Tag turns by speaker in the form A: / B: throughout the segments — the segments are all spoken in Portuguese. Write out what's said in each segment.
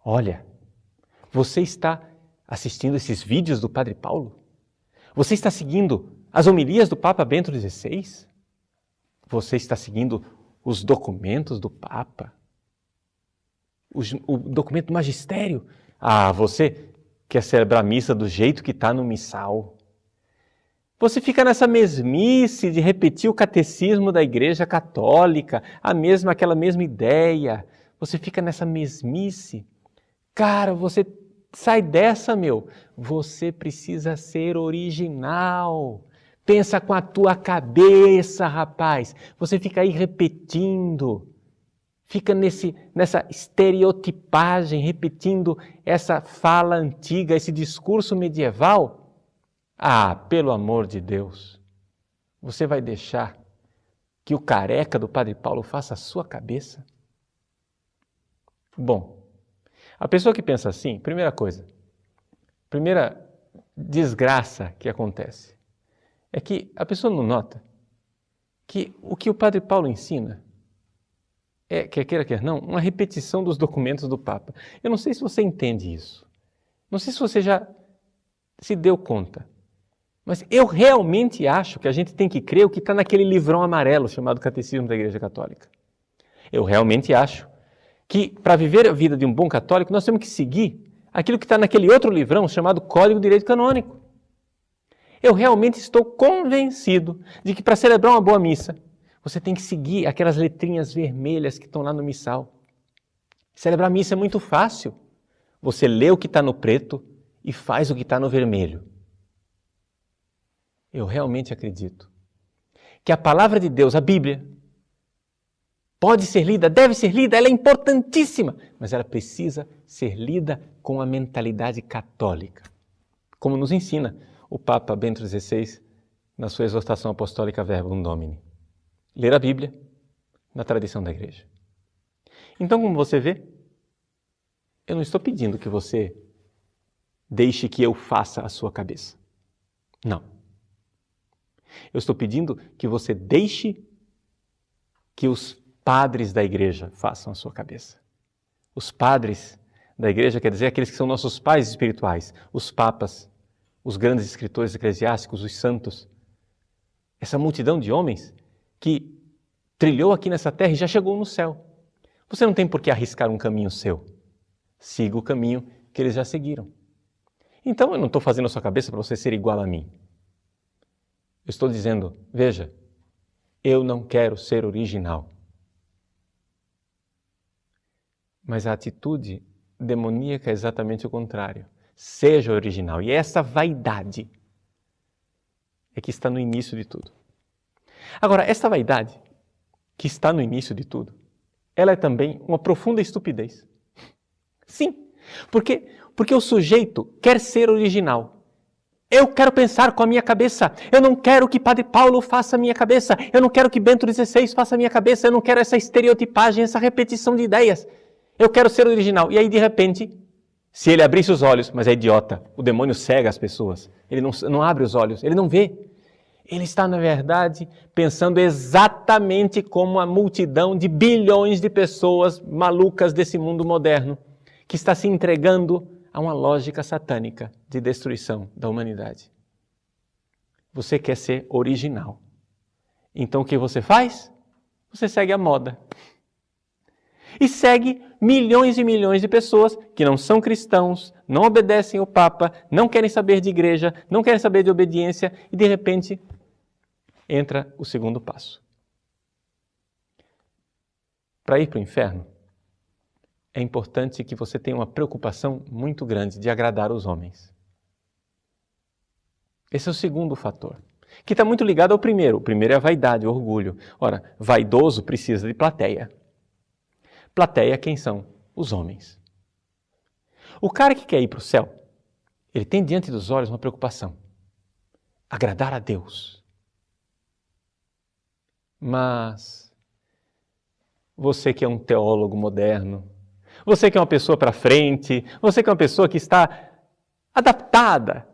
A: Olha, você está assistindo esses vídeos do Padre Paulo? Você está seguindo as homilias do Papa Bento XVI? Você está seguindo os documentos do Papa? O documento do magistério? Ah, você quer celebrar a missa do jeito que está no missal. Você fica nessa mesmice de repetir o catecismo da Igreja Católica, aquela mesma ideia. Você fica nessa mesmice. Cara, você sai dessa, meu. Você precisa ser original. Pensa com a tua cabeça, rapaz. Você fica aí repetindo. Fica nessa estereotipagem, repetindo essa fala antiga, esse discurso medieval. Ah, pelo amor de Deus. Você vai deixar que o careca do Padre Paulo faça a sua cabeça? Bom, a pessoa que pensa assim, primeira desgraça que acontece é que a pessoa não nota que o que o Padre Paulo ensina é, quer queira, quer não, uma repetição dos documentos do Papa. Eu não sei se você entende isso. Não sei se você já se deu conta. Mas eu realmente acho que a gente tem que crer o que está naquele livrão amarelo chamado Catecismo da Igreja Católica. Eu realmente acho que para viver a vida de um bom católico nós temos que seguir aquilo que está naquele outro livrão chamado Código de Direito Canônico. Eu realmente estou convencido de que para celebrar uma boa missa, você tem que seguir aquelas letrinhas vermelhas que estão lá no missal. Celebrar a missa é muito fácil. Você lê o que está no preto e faz o que está no vermelho. Eu realmente acredito que a palavra de Deus, a Bíblia, pode ser lida, deve ser lida, ela é importantíssima, mas ela precisa ser lida com a mentalidade católica, como nos ensina o Papa Bento XVI na sua exortação apostólica Verbum Domini. Ler a Bíblia na tradição da Igreja. Então, como você vê, eu não estou pedindo que você deixe que eu faça a sua cabeça. Não. Eu estou pedindo que você deixe que os padres da Igreja façam a sua cabeça. Os padres da Igreja quer dizer aqueles que são nossos pais espirituais, os papas, os grandes escritores eclesiásticos, os santos. Essa multidão de homens que trilhou aqui nessa terra e já chegou no céu. Você não tem por que arriscar um caminho seu. Siga o caminho que eles já seguiram. Então eu não estou fazendo a sua cabeça para você ser igual a mim. Eu estou dizendo, veja, eu não quero ser original. Mas a atitude demoníaca é exatamente o contrário. Seja original. E essa vaidade é que está no início de tudo. Agora, essa vaidade que está no início de tudo, ela é também uma profunda estupidez. Sim, porque o sujeito quer ser original. Eu quero pensar com a minha cabeça. Eu não quero que Padre Paulo faça a minha cabeça. Eu não quero que Bento XVI faça a minha cabeça. Eu não quero essa estereotipagem, essa repetição de ideias. Eu quero ser original. E aí, de repente, se ele abrisse os olhos, mas é idiota, o demônio cega as pessoas. Ele não abre os olhos, ele não vê. Ele está, na verdade, pensando exatamente como a multidão de bilhões de pessoas malucas desse mundo moderno, que está se entregando a uma lógica satânica de destruição da humanidade. Você quer ser original. Então o que você faz? Você segue a moda. E segue milhões e milhões de pessoas que não são cristãos, não obedecem ao Papa, não querem saber de igreja, não querem saber de obediência e de repente entra o segundo passo. Para ir para o inferno, é importante que você tenha uma preocupação muito grande de agradar os homens. Esse é o segundo fator, que está muito ligado ao primeiro. O primeiro é a vaidade, o orgulho. Ora, vaidoso precisa de plateia. Plateia, quem são? Os homens. O cara que quer ir para o céu, ele tem diante dos olhos uma preocupação. Agradar a Deus. Mas você que é um teólogo moderno, você que é uma pessoa para frente, você que é uma pessoa que está adaptada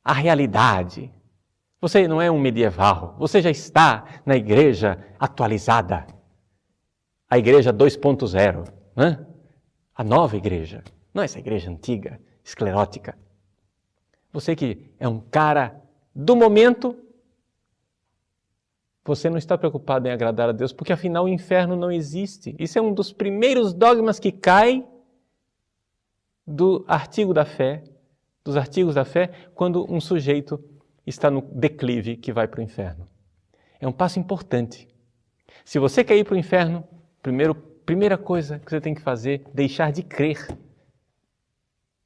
A: à realidade, você não é um medieval, você já está na igreja atualizada. A igreja 2.0, né? A nova igreja. Não essa igreja antiga, esclerótica. Você que é um cara do momento, você não está preocupado em agradar a Deus, porque afinal o inferno não existe. Isso é um dos primeiros dogmas que cai dos artigos da fé, quando um sujeito está no declive que vai para o inferno. É um passo importante. Se você quer ir para o inferno, primeira coisa que você tem que fazer, deixar de crer,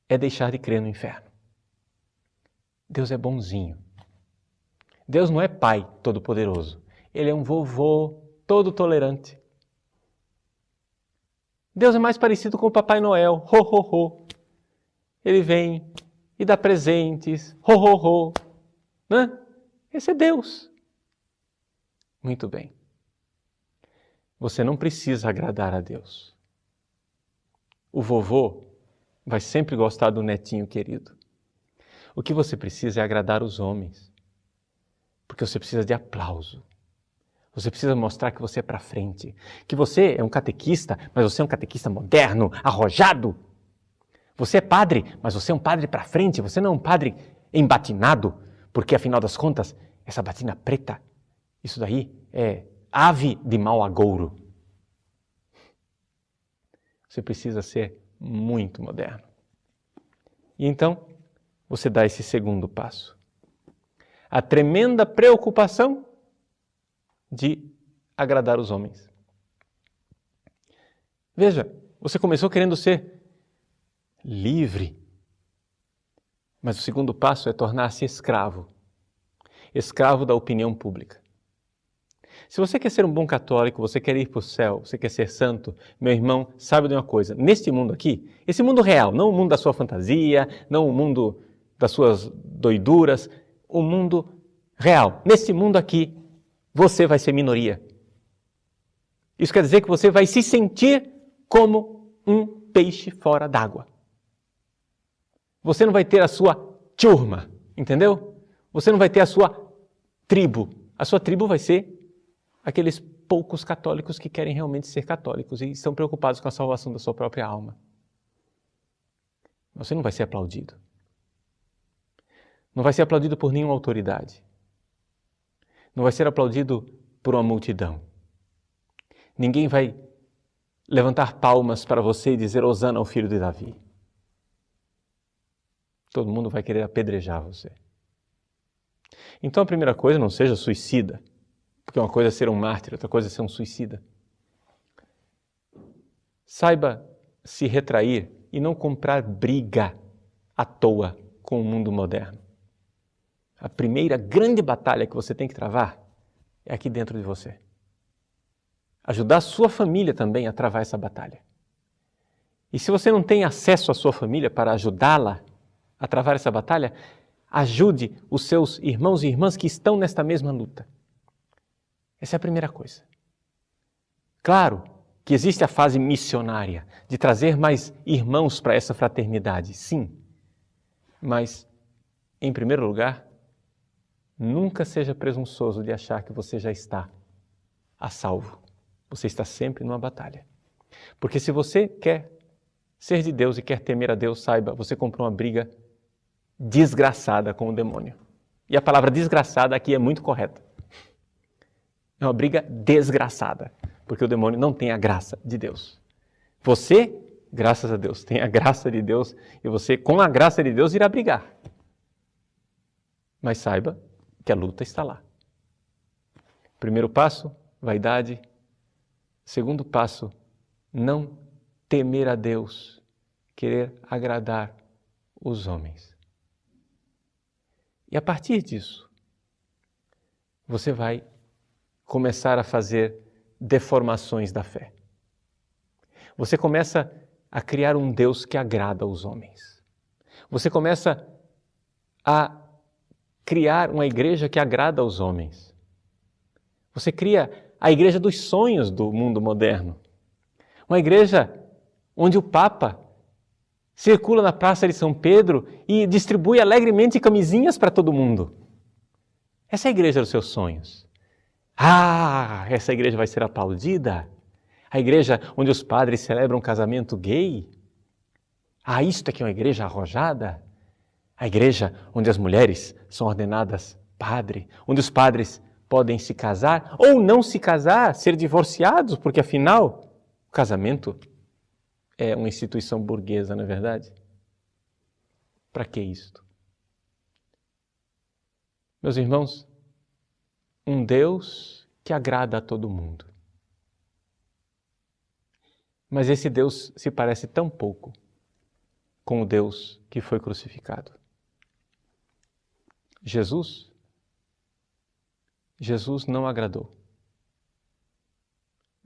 A: é deixar de crer no inferno. Deus é bonzinho. Deus não é pai todo-poderoso. Ele é um vovô todo tolerante. Deus é mais parecido com o Papai Noel. Ho, ho, ho. Ele vem e dá presentes. Ho, ho, ho. Né? Esse é Deus. Muito bem. Você não precisa agradar a Deus. O vovô vai sempre gostar do netinho querido. O que você precisa é agradar os homens. Porque você precisa de aplauso. Você precisa mostrar que você é para frente. Que você é um catequista, mas você é um catequista moderno, arrojado. Você é padre, mas você é um padre para frente. Você não é um padre embatinado. Porque, afinal das contas, essa batina preta, isso daí é ave de mau agouro. Você precisa ser muito moderno. E então, você dá esse segundo passo. A tremenda preocupação de agradar os homens. Veja, você começou querendo ser livre. Mas o segundo passo é tornar-se escravo. Escravo da opinião pública. Se você quer ser um bom católico, você quer ir para o céu, você quer ser santo, meu irmão, saiba de uma coisa. Neste mundo aqui, esse mundo real, não o mundo da sua fantasia, não o mundo das suas doiduras, o mundo real. Nesse mundo aqui, você vai ser minoria. Isso quer dizer que você vai se sentir como um peixe fora d'água. Você não vai ter a sua turma, entendeu? Você não vai ter a sua tribo. A sua tribo vai ser aqueles poucos católicos que querem realmente ser católicos e estão preocupados com a salvação da sua própria alma. Você não vai ser aplaudido. Não vai ser aplaudido por nenhuma autoridade. Não vai ser aplaudido por uma multidão. Ninguém vai levantar palmas para você e dizer Hosana ao filho de Davi. Todo mundo vai querer apedrejar você. Então a primeira coisa, não seja suicida. Porque uma coisa é ser um mártir, outra coisa é ser um suicida. Saiba se retrair e não comprar briga à toa com o mundo moderno. A primeira grande batalha que você tem que travar é aqui dentro de você. Ajudar a sua família também a travar essa batalha. E se você não tem acesso à sua família para ajudá-la a travar essa batalha, ajude os seus irmãos e irmãs que estão nesta mesma luta. Essa é a primeira coisa. Claro que existe a fase missionária, de trazer mais irmãos para essa fraternidade, sim. Mas, em primeiro lugar, nunca seja presunçoso de achar que você já está a salvo. Você está sempre numa batalha. Porque se você quer ser de Deus e quer temer a Deus, saiba, você comprou uma briga desgraçada com o demônio. E a palavra desgraçada aqui é muito correta. É uma briga desgraçada, porque o demônio não tem a graça de Deus. Você, graças a Deus, tem a graça de Deus e você, com a graça de Deus, irá brigar. Mas saiba que a luta está lá. Primeiro passo, vaidade. Segundo passo, não temer a Deus, querer agradar os homens. E a partir disso, você vai começar a fazer deformações da fé. Você começa a criar um Deus que agrada aos homens. Você começa a criar uma igreja que agrada aos homens. Você cria a igreja dos sonhos do mundo moderno. Uma igreja onde o Papa circula na Praça de São Pedro e distribui alegremente camisinhas para todo mundo. Essa é a igreja dos seus sonhos. Ah, essa igreja vai ser aplaudida? A igreja onde os padres celebram um casamento gay? Ah, isto é que é uma igreja arrojada? A igreja onde as mulheres são ordenadas padre, onde os padres podem se casar ou não se casar, ser divorciados, porque afinal o casamento é uma instituição burguesa, não é verdade? Para que isto? Meus irmãos, um Deus que agrada a todo mundo. Mas esse Deus se parece tão pouco com o Deus que foi crucificado. Jesus não agradou.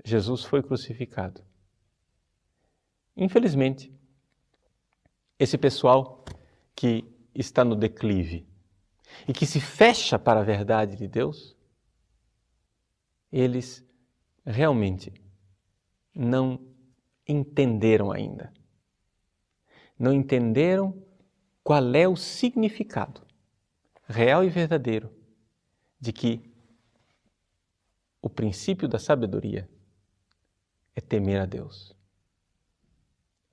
A: Jesus foi crucificado. Infelizmente, esse pessoal que está no declive e que se fecha para a verdade de Deus, eles realmente não entenderam ainda. Não entenderam qual é o significado real e verdadeiro de que o princípio da sabedoria é temer a Deus.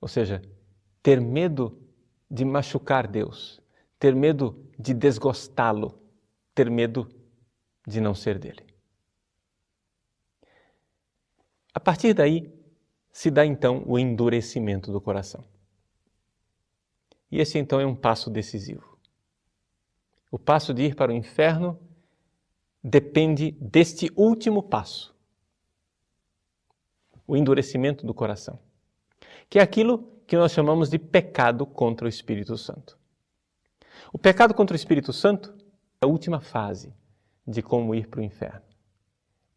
A: Ou seja, ter medo de machucar Deus, ter medo de desgostá-lo, ter medo de não ser dele. A partir daí, se dá então o endurecimento do coração. E esse então é um passo decisivo. O passo de ir para o inferno depende deste último passo, o endurecimento do coração, que é aquilo que nós chamamos de pecado contra o Espírito Santo. O pecado contra o Espírito Santo é a última fase de como ir para o inferno.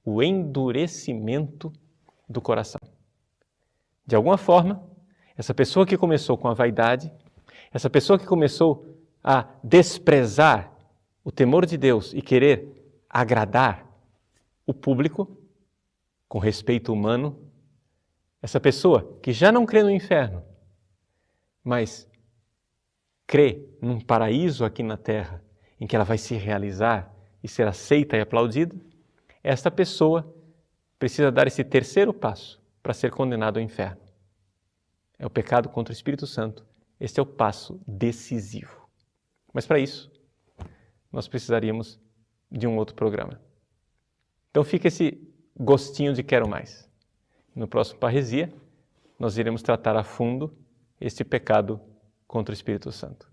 A: O endurecimento do coração. De alguma forma, essa pessoa que começou com a vaidade, essa pessoa que começou a desprezar o temor de Deus e querer agradar o público com respeito humano, essa pessoa que já não crê no inferno, mas crê num paraíso aqui na terra, em que ela vai se realizar e ser aceita e aplaudida, esta pessoa precisa dar esse terceiro passo para ser condenado ao inferno. É o pecado contra o Espírito Santo. Este é o passo decisivo. Mas para isso, nós precisaríamos de um outro programa. Então fica esse gostinho de quero mais. No próximo Parresia, nós iremos tratar a fundo este pecado contra o Espírito Santo.